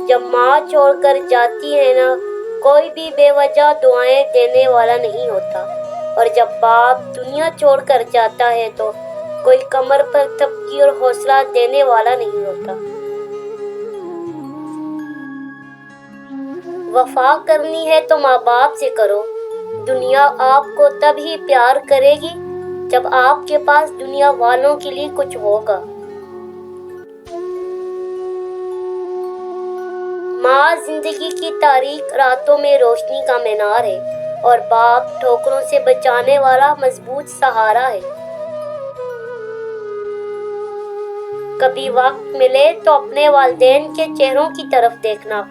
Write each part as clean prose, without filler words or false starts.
جب ماں چھوڑ کر جاتی ہے نا، کوئی بھی بے وجہ دعائیں دینے والا نہیں ہوتا، اور جب باپ دنیا چھوڑ کر جاتا ہے تو کوئی کمر پر تھپکی اور حوصلہ دینے والا نہیں ہوتا۔ وفا کرنی ہے تو ماں باپ سے کرو۔ دنیا آپ کو تب ہی پیار کرے گی جب آپ کے پاس دنیا والوں کے لیے کچھ ہوگا۔ ماں زندگی کی تاریک راتوں میں روشنی کا مینار ہے، اور باپ ٹھوکروں سے بچانے والا مضبوط سہارا ہے۔ کبھی وقت ملے تو اپنے والدین کے چہروں کی طرف دیکھنا،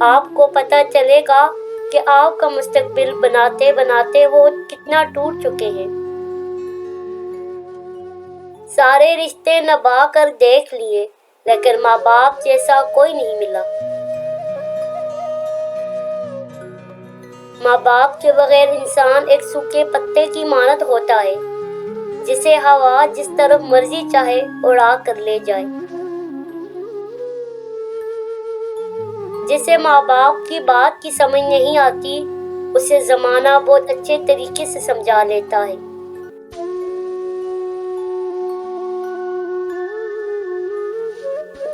آپ کو پتہ چلے گا کہ آپ کا مستقبل بناتے بناتے وہ کتنا ٹوٹ چکے ہیں۔ سارے رشتے نبھا کر دیکھ لیے، لیکن ماں باپ جیسا کوئی نہیں ملا۔ ماں باپ کے بغیر انسان ایک سوکھے پتے کی مانند ہوتا ہے، جسے ہوا جس طرف مرضی چاہے اڑا کر لے جائے۔ جسے ماں باپ کی بات کی سمجھ نہیں آتی، اسے زمانہ بہت اچھے طریقے سے سمجھا لیتا ہے۔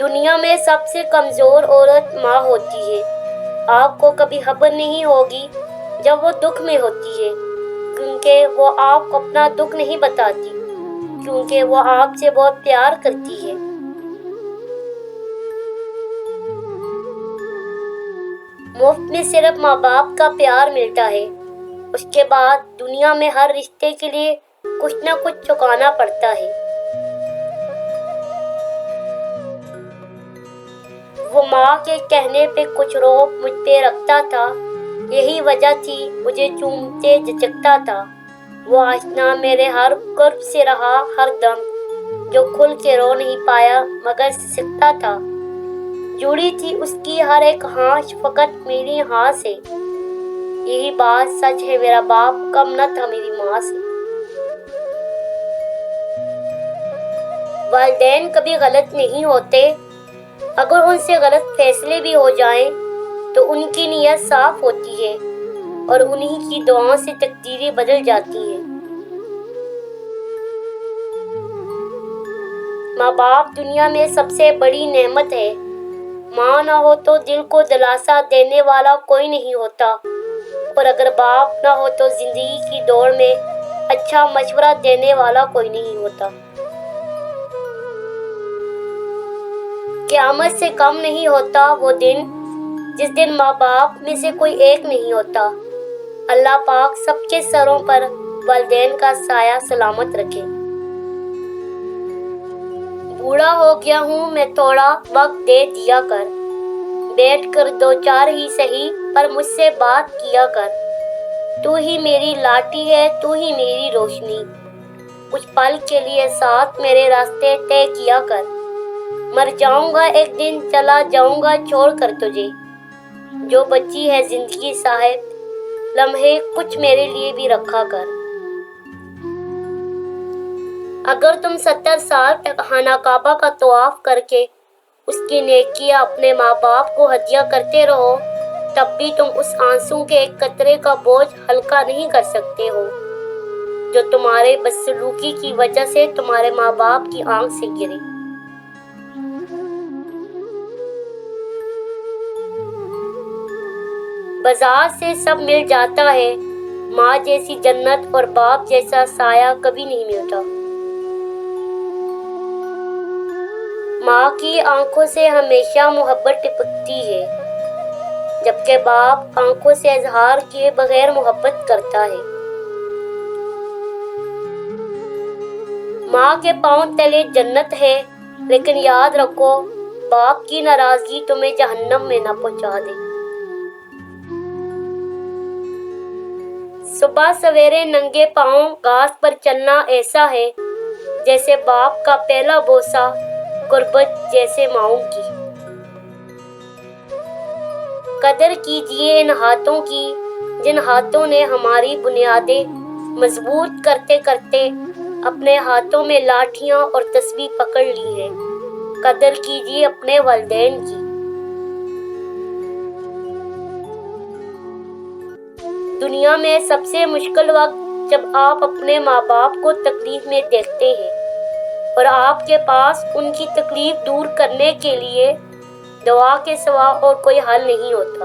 دنیا میں سب سے کمزور عورت ماں ہوتی ہے۔ آپ کو کبھی خبر نہیں ہوگی جب وہ دکھ میں ہوتی ہے، کیونکہ وہ آپ کو اپنا دکھ نہیں بتاتی، کیونکہ وہ آپ سے بہت پیار کرتی ہے۔ مفت میں صرف ماں باپ کا پیار ملتا ہے، اس کے بعد دنیا میں ہر رشتے کے لیے کچھ نہ کچھ چکانا پڑتا ہے۔ وہ ماں کے کہنے پہ کچھ روب مجھ پہ رکھتا تھا، یہی وجہ تھی مجھے چومتے جھجکتا تھا۔ وہ آشنا میرے ہر قرب سے رہا ہر دم، جو کھل کے رو نہیں پایا مگر سسکتا تھا۔ جڑی تھی اس کی ہر ایک ہانش فقط میری ہاں سے، یہی بات سچ ہے میرا باپ کم نہ تھا میری ماں سے۔ والدین کبھی غلط نہیں ہوتے، اگر ان سے غلط فیصلے بھی ہو جائیں تو ان کی نیت صاف ہوتی ہے، اور انہی کی دعاؤں سے تقدیریں بدل جاتی ہیں۔ ماں باپ دنیا میں سب سے بڑی نعمت ہے۔ ماں نہ ہو تو دل کو دلاسا دینے والا کوئی نہیں ہوتا، اور اگر باپ نہ ہو تو زندگی کی دوڑ میں اچھا مشورہ دینے والا کوئی نہیں ہوتا۔ قیامت سے کم نہیں ہوتا وہ دن جس دن ماں باپ میں سے کوئی ایک نہیں ہوتا۔ اللہ پاک سب کے سروں پر والدین کا سایہ سلامت رکھے۔ بوڑھا ہو گیا ہوں میں، تھوڑا وقت دے دیا کر، بیٹھ کر دو چار ہی سہی پر مجھ سے بات کیا کر۔ تو ہی میری لاٹھی ہے، تو ہی میری روشنی، کچھ پل کے لیے ساتھ میرے راستے طے کیا کر۔ مر جاؤں گا ایک دن، چلا جاؤں گا چھوڑ کر تجھے، جو بچی ہے زندگی صاحب لمحے کچھ میرے لیے بھی رکھا کر۔ اگر تم 70 سال تک خانہ کعبہ کا طواف کر کے اس کی نیکیاں اپنے ماں باپ کو ہدیہ کرتے رہو، تب بھی تم اس آنسو کے ایک قطرے کا بوجھ ہلکا نہیں کر سکتے ہو جو تمہارے بدسلوکی کی وجہ سے تمہارے ماں باپ کی آنکھ سے گرے۔ بازار سے سب مل جاتا ہے، ماں جیسی جنت اور باپ جیسا سایہ کبھی نہیں ملتا۔ ماں کی آنکھوں سے ہمیشہ محبت ٹپکتی ہے، جبکہ باپ آنکھوں سے اظہار کیے بغیر محبت کرتا ہے۔ ماں کے پاؤں تلے جنت ہے، لیکن یاد رکھو باپ کی ناراضگی تمہیں جہنم میں نہ پہنچا دے۔ صبح سویرے ننگے پاؤں گھاس پر چلنا ایسا ہے جیسے باپ کا پہلا بوسہ، غربت جیسے ماؤں کی۔ قدر کیجیے ان ہاتھوں کی جن ہاتھوں نے ہماری بنیادیں مضبوط کرتے کرتے اپنے ہاتھوں میں لاٹھیاں اور تسبیح پکڑ لی ہے۔ قدر کیجیے اپنے والدین کی۔ دنیا میں سب سے مشکل وقت جب آپ اپنے ماں باپ کو تکلیف میں دیکھتے ہیں اور آپ کے پاس ان کی تکلیف دور کرنے کے لیے دعا کے سوا اور کوئی حل نہیں ہوتا۔